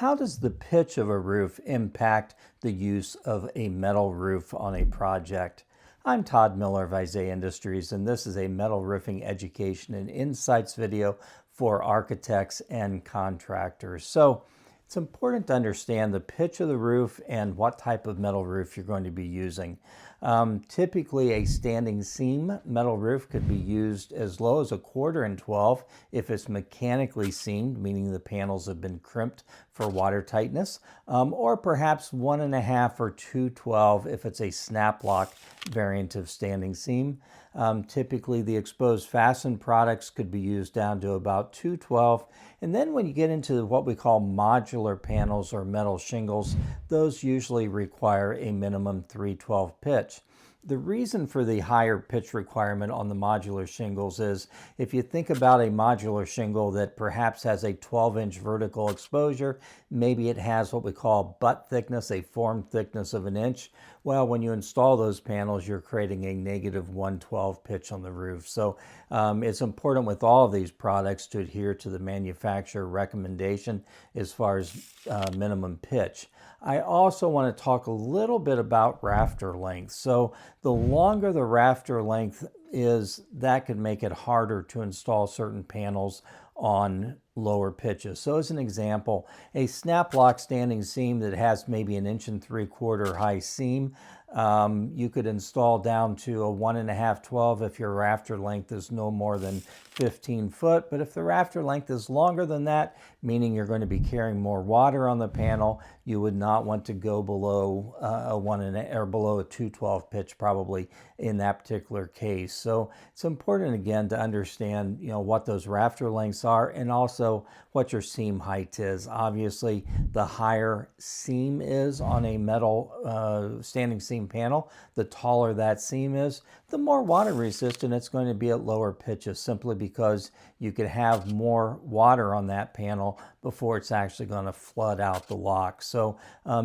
How does the pitch of a roof impact the use of a metal roof on a project? I'm Todd Miller of Isaiah Industries, and this is a metal roofing education and insights video for architects and contractors. So it's important to understand the pitch of the roof and what type of metal roof you're going to be using. Typically, a standing seam metal roof could be used as low as 1/4 and 12 if it's mechanically seamed, meaning the panels have been crimped for water tightness, or perhaps 1.5 or 2/12 if it's a snap lock variant of standing seam. Typically, the exposed fastened products could be used down to about 2/12. And then when you get into what we call modular panels or metal shingles, those usually require a minimum 3/12 pitch. The reason for the higher pitch requirement on the modular shingles is if you think about a modular shingle that perhaps has a 12-inch vertical exposure, maybe it has what we call butt thickness, a form thickness of 1 inch. Well, when you install those panels, you're creating a -112 pitch on the roof. So it's important with all of these products to adhere to the manufacturer recommendation as far as minimum pitch. I also want to talk a little bit about rafter length. So the longer the rafter length is, that could make it harder to install certain panels on lower pitches. So as an example, a snap lock standing seam that has maybe 1.75 inch high seam, you could install down to a 1.5 12 if your rafter length is no more than 15 foot. But if the rafter length is longer than that, meaning you're going to be carrying more water on the panel, you would not want to go below below a 2/12 pitch probably in that particular case. So it's important again to understand what those rafter lengths are and also what your seam height is. Obviously, the higher seam is on a metal standing seam panel, the taller that seam is, the more water resistant it's going to be at lower pitches, simply because you could have more water on that panel before it's actually going to flood out the lock. So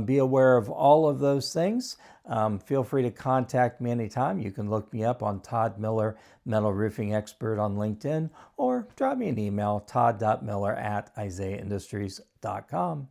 be aware of all of those things. Feel free to contact me anytime. You can look me up on Todd Miller, Metal Roofing Expert on LinkedIn, or drop me an email, todd.miller@isaiahindustries.com.